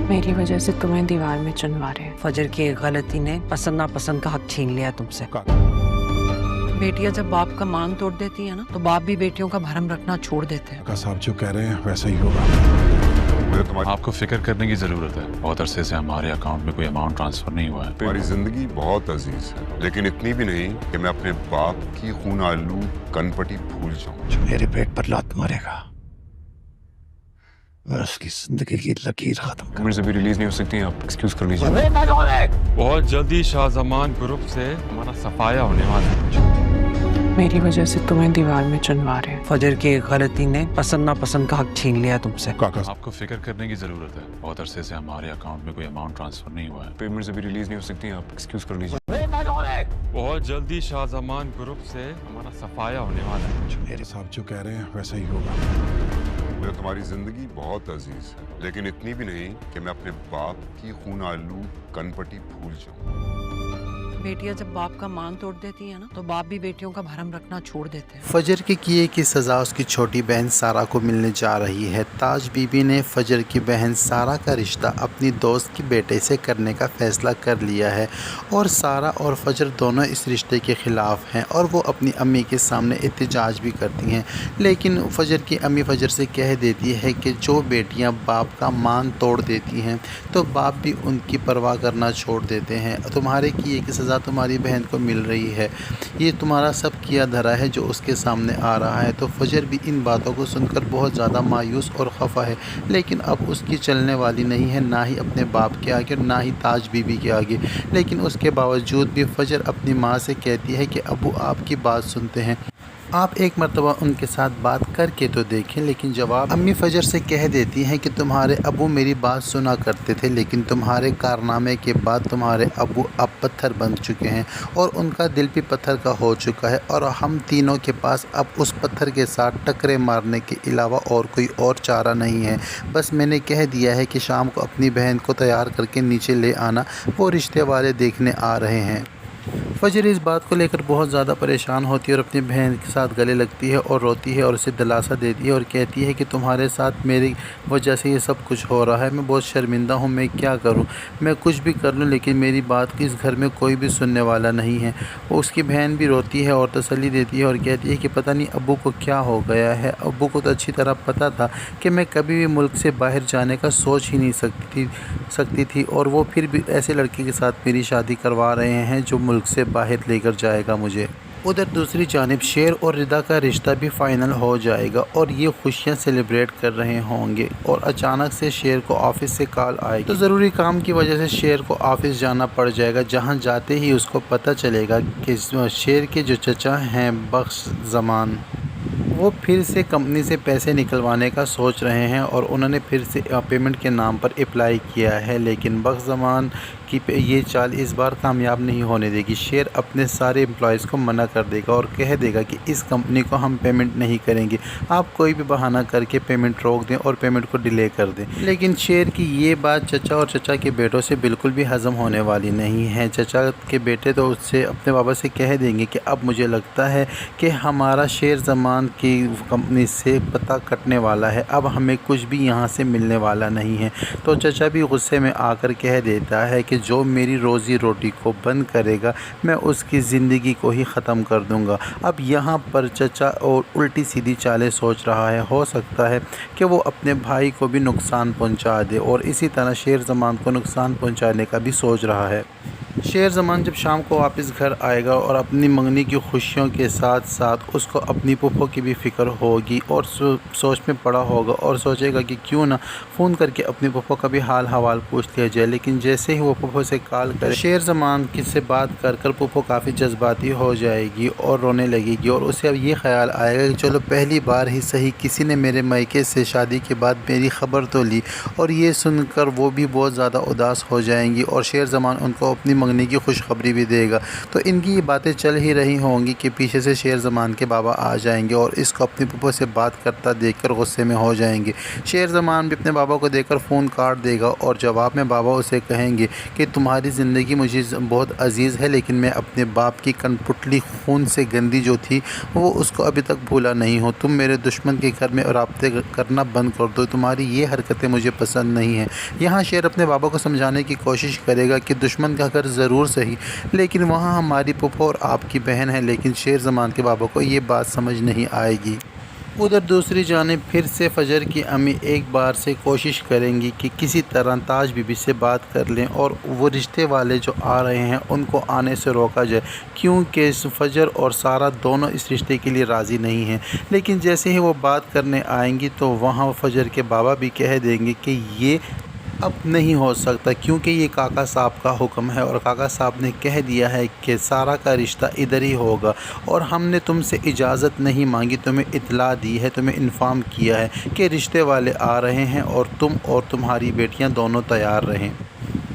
मेरी वजह से तुम्हें दीवार में चुनवा रहे हैं। फजर की एक गलती ने पसंद नापसंद का हक छीन लिया तुमसे। बेटियां जब बाप का मान तोड़ देती है ना, तो बाप भी बेटियों का भरम रखना छोड़ देते हैं। काका साहब जो कह रहे हैं वैसा ही होगा। आपको फिक्र करने की जरूरत है। बहुत अरसे से हमारे अकाउंट में कोई अमाउंट ट्रांसफर नहीं हुआ है। हमारी जिंदगी बहुत अजीज है, लेकिन इतनी भी नहीं कि मैं अपने बाप की खून आलू कनपटी भूल जाऊं। जो मेरे पेट पर लात मारेगा मैं उसकी जिंदगी की लकीर खत्म कर। उम्र से भी रिलीज नहीं हो सकती, आप एक्सक्यूज कर लीजिए। बहुत जल्दी शाहजमान ग्रुप से हमारा सफाया होने वाला है। मेरी वजह से तुम्हें दीवार में चुनवा रहे हैं। फजर की एक गलती ने पसंद नापसंद का हक छीन लिया तुमसे। काका आपको फिक्र करने की जरूरत है। बहुत अरसे से हमारे अकाउंट में कोई अमाउंट ट्रांसफर नहीं हुआ है। पेमेंट से भी रिलीज नहीं हो सकती, आप एक्सक्यूज कर लीजिए। बहुत जल्दी शाहजमान ग्रुप से हमारा सफाया होने वाला है। मेरे साहब जो कह रहे हैं वैसा ही होगा। मुझे तुम्हारी जिंदगी बहुत अजीज है, लेकिन इतनी भी नहीं कि मैं अपने बाप की खून आलू कनपटी भूल जाऊं। बेटियां जब बाप का मान तोड़ देती है ना, तो बाप भी बेटियों का भरम रखना छोड़ देते हैं। फजर के किए की सज़ा उसकी छोटी बहन सारा को मिलने जा रही है। ताज बीबी ने फजर की बहन सारा का रिश्ता अपनी दोस्त के बेटे से करने का फ़ैसला कर लिया है और सारा और फजर दोनों इस रिश्ते के ख़िलाफ़ हैं और वो अपनी अम्मी के सामने एहतजाज भी करती हैं। लेकिन फजर की अम्मी फजर से कह देती है कि जो बेटियां बाप का मान तोड़ देती हैं तो बाप भी उनकी परवाह करना छोड़ देते हैं। तुम्हारे किए की सज़ा तुम्हारी बहन को मिल रही है, ये तुम्हारा सब किया धरा है जो उसके सामने आ रहा है। तो फजर भी इन बातों को सुनकर बहुत ज़्यादा मायूस और खफा है, लेकिन अब उसकी चलने वाली नहीं है, ना ही अपने बाप के आगे और ना ही ताज बीबी के आगे। लेकिन उसके बावजूद भी फजर अपनी माँ से कहती है कि अबू आपकी बात सुनते हैं, आप एक मरतबा उनके साथ बात करके तो देखें। लेकिन जवाब अम्मी फजर से कह देती हैं कि तुम्हारे अबू मेरी बात सुना करते थे, लेकिन तुम्हारे कारनामे के बाद तुम्हारे अबू अब पत्थर बन चुके हैं और उनका दिल भी पत्थर का हो चुका है और हम तीनों के पास अब उस पत्थर के साथ टकरे मारने के अलावा और कोई और चारा नहीं है। बस मैंने कह दिया है कि शाम को अपनी बहन को तैयार करके नीचे ले आना, वो रिश्ते वाले देखने आ रहे हैं। फजर इस बात को लेकर बहुत ज़्यादा परेशान होती है और अपनी बहन के साथ गले लगती है और रोती है और उसे दिलासा देती है और कहती है कि तुम्हारे साथ मेरी वजह से ये सब कुछ हो रहा है, मैं बहुत शर्मिंदा हूँ, मैं क्या करूँ, मैं कुछ भी कर लूँ लेकिन मेरी बात इस घर में कोई भी सुनने वाला नहीं है। उसकी बहन भी रोती है और तसल्ली देती है और कहती है कि पता नहीं अब्बू को क्या हो गया है। अब्बू को तो अच्छी तरह पता था कि मैं कभी भी मुल्क से बाहर जाने का सोच ही नहीं सकती थी और वो फिर भी ऐसे लड़के के साथ मेरी शादी करवा रहे हैं जो मुल्क से बाहर लेकर जाएगा मुझे। उधर दूसरी जानिब शेर और रिदा का रिश्ता भी फाइनल हो जाएगा और ये खुशियां सेलिब्रेट कर रहे होंगे और अचानक से शेर को ऑफिस से कॉल आएगी। तो ज़रूरी काम की वजह से शेर को ऑफिस जाना पड़ जाएगा, जहां जाते ही उसको पता चलेगा कि शेर के जो चचा हैं बख्श ज़मान, वो फिर से कंपनी से पैसे निकलवाने का सोच रहे हैं और उन्होंने फिर से पेमेंट के नाम पर अप्लाई किया है। लेकिन बख्श ज़मान की ये चाल इस बार कामयाब नहीं होने देगी। शेर अपने सारे एम्प्लॉयज़ को मना कर देगा और कह देगा कि इस कंपनी को हम पेमेंट नहीं करेंगे, आप कोई भी बहाना करके पेमेंट रोक दें और पेमेंट को डिले कर दें। लेकिन शेर की ये बात चचा और चचा के बेटों से बिल्कुल भी हज़म होने वाली नहीं है। चचा के बेटे तो उससे अपने बाबा से कह देंगे कि अब मुझे लगता है कि हमारा शेर ज़मान की कंपनी से पता कटने वाला है, अब हमें कुछ भी यहाँ से मिलने वाला नहीं है। तो चचा भी गुस्से में आकर कह देता है कि जो मेरी रोज़ी रोटी को बंद करेगा मैं उसकी ज़िंदगी को ही ख़त्म कर दूंगा। अब यहाँ पर चचा और उल्टी सीधी चालें सोच रहा है, हो सकता है कि वो अपने भाई को भी नुकसान पहुँचा दे और इसी तरह शेर ज़मान को नुकसान पहुँचाने का भी सोच रहा है। शेर ज़मान जब शाम को वापस घर आएगा और अपनी मंगनी की खुशियों के साथ साथ उसको अपनी पुप्पो की भी फ़िक्र होगी और सोच में पड़ा होगा और सोचेगा कि क्यों ना फ़ोन करके अपनी पुप्पो का भी हाल हवाल पूछ लिया जाए। लेकिन जैसे ही वो पुप्पो से कॉल करे, शेर ज़मान से बात कर पुप्पो काफ़ी जज्बाती हो जाएगी और रोने लगेगी और उसे अब ये ख्याल आएगा कि चलो पहली बार ही सही किसी ने मेरे मायके से शादी के बाद मेरी ख़बर तो ली। और ये सुनकर वो भी बहुत ज़्यादा उदास हो जाएंगी और शेर ज़मान उनको अपनी मंगनी की खुशखबरी भी देगा। तो इनकी ये बातें चल ही रही होंगी कि पीछे से शेर ज़मान के बाबा आ जाएंगे और इसको अपनी पुप्पो से बात करता देखकर गुस्से में हो जाएंगे। शेर ज़मान भी अपने बाबा को देखकर फ़ोन काट देगा और जवाब में बाबा उसे कहेंगे कि तुम्हारी ज़िंदगी मुझे बहुत अजीज़ है, लेकिन मैं अपने बाप की कनपुतली खून से गंदी जो थी वो उसको अभी तक भूला नहीं हो। तुम मेरे दुश्मन के घर में राब्ते करना बंद कर दो, तुम्हारी ये हरकतें मुझे पसंद नहीं हैं। यहाँ शेर अपने बाबा को समझाने की कोशिश करेगा कि दुश्मन का घर ज़रूर सही, लेकिन वहाँ हमारी पुप्पो और आपकी बहन है। लेकिन शेर ज़मान के बाबा को ये बात समझ नहीं आएगी। उधर दूसरी जानिब फिर से फजर की अम्मी एक बार से कोशिश करेंगी कि किसी तरह ताज बीबी से बात कर लें और वो रिश्ते वाले जो आ रहे हैं उनको आने से रोका जाए, क्योंकि फजर और सारा दोनों इस रिश्ते के लिए राज़ी नहीं हैं। लेकिन जैसे ही वो बात करने आएंगी तो वहाँ फजर के बाबा भी कह देंगे कि ये अब नहीं हो सकता, क्योंकि ये काका साहब का हुक्म है और काका साहब ने कह दिया है कि सारा का रिश्ता इधर ही होगा और हमने तुमसे इजाज़त नहीं मांगी, तुम्हें इत्तला दी है, तुम्हें इन्फॉर्म किया है कि रिश्ते वाले आ रहे हैं और तुम और तुम्हारी बेटियां दोनों तैयार रहें।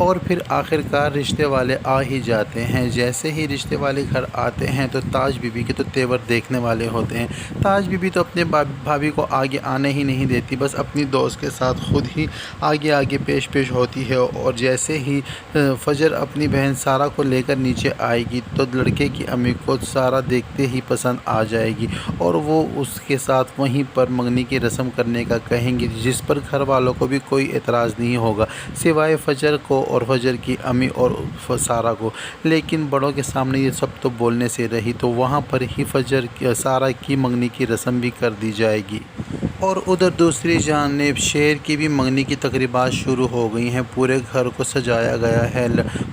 और फिर आखिरकार रिश्ते वाले आ ही जाते हैं। जैसे ही रिश्ते वाले घर आते हैं तो ताज बीबी के तो तेवर देखने वाले होते हैं। ताज बीबी तो अपने भाभी को आगे आने ही नहीं देती, बस अपनी दोस्त के साथ खुद ही आगे आगे पेश होती है। और जैसे ही फजर अपनी बहन सारा को लेकर नीचे आएगी तो लड़के की अम्मी को सारा देखते ही पसंद आ जाएगी और वो उसके साथ वहीं पर मंगनी की रस्म करने का कहेंगी, जिस पर घर वालों को भी कोई एतराज़ नहीं होगा सिवाय फजर को और फजर की अम्मी और सारा को। लेकिन बड़ों के सामने ये सब तो बोलने से रही, तो वहाँ पर ही फजर सारा की मंगनी की रस्म भी कर दी जाएगी। और उधर दूसरी जानिब शेर की भी मंगनी की तकरीबात शुरू हो गई हैं। पूरे घर को सजाया गया है,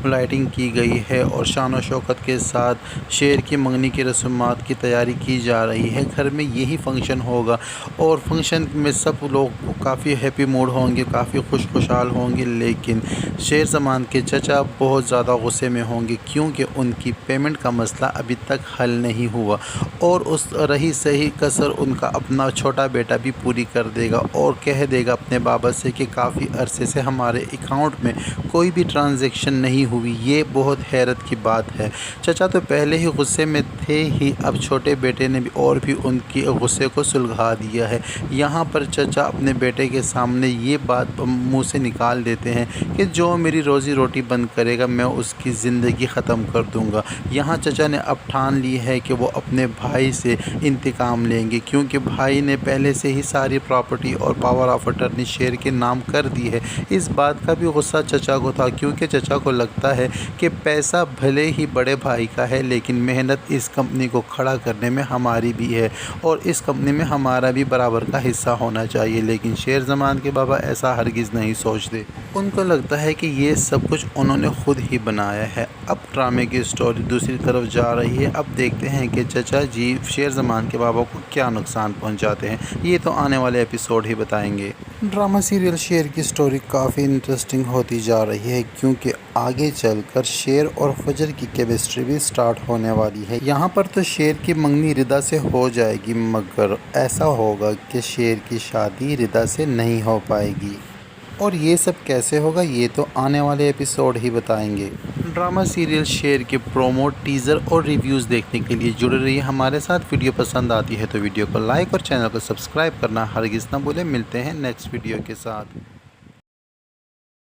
लाइटिंग की गई है और शान व शौकत के साथ शेर की मंगनी की रस्मात की तैयारी की जा रही है। घर में यही फंक्शन होगा और फंक्शन में सब लोग काफ़ी हैप्पी मूड होंगे, काफ़ी खुशहाल होंगे। लेकिन शेर ज़मान के चचा बहुत ज़्यादा गुस्से में होंगे, क्योंकि उनकी पेमेंट का मसला अभी तक हल नहीं हुआ और उस रही सही कसर उनका अपना छोटा बेटा भी पूरी कर देगा और कह देगा अपने बाबा से कि काफ़ी अरसे से हमारे अकाउंट में कोई भी ट्रांजैक्शन नहीं हुई। ये बहुत हैरत की बात है। चचा तो पहले ही गुस्से में थे ही, अब छोटे बेटे ने भी और भी उनकी गुस्से को सुलझा दिया है। यहाँ पर चचा अपने बेटे के सामने ये बात मुंह से निकाल देते हैं कि जो मेरी रोज़ी रोटी बंद करेगा मैं उसकी ज़िंदगी ख़त्म कर दूँगा। यहाँ चचा ने अब ठान ली है कि वो अपने भाई से इंतकाम लेंगे, क्योंकि भाई ने पहले से ही सारी प्रॉपर्टी और पावर ऑफ अटर्नी शेर के नाम कर दी है। इस बात का भी गुस्सा चचा को था, क्योंकि चचा को लगता है कि पैसा भले ही बड़े भाई का है, लेकिन मेहनत इस कंपनी को खड़ा करने में हमारी भी है और इस कंपनी में हमारा भी बराबर का हिस्सा होना चाहिए। लेकिन शेर ज़मान के बाबा ऐसा हरगिज़ नहीं सोचते। उनको लगता है कि ये सब कुछ उन्होंने खुद ही बनाया है। अब ड्रामे की स्टोरी दूसरी तरफ जा रही है। अब देखते हैं कि चचा जी शेर ज़मान के बाबा को क्या नुकसान पहुंचाते हैं, ये तो आने वाले एपिसोड ही बताएंगे। ड्रामा सीरियल शेर की स्टोरी काफ़ी इंटरेस्टिंग होती जा रही है, क्योंकि आगे चलकर शेर और फजर की केमिस्ट्री भी स्टार्ट होने वाली है। यहाँ पर तो शेर की मंगनी रिदा से हो जाएगी, मगर ऐसा होगा कि शेर की शादी रिदा से नहीं हो पाएगी। और ये सब कैसे होगा ये तो आने वाले एपिसोड ही बताएंगे। ड्रामा सीरियल शेर के प्रोमो, टीज़र और रिव्यूज़ देखने के लिए जुड़े रहिए हमारे साथ। वीडियो पसंद आती है तो वीडियो को लाइक और चैनल को सब्सक्राइब करना हरगिज़ ना भूलें। मिलते हैं नेक्स्ट वीडियो के साथ।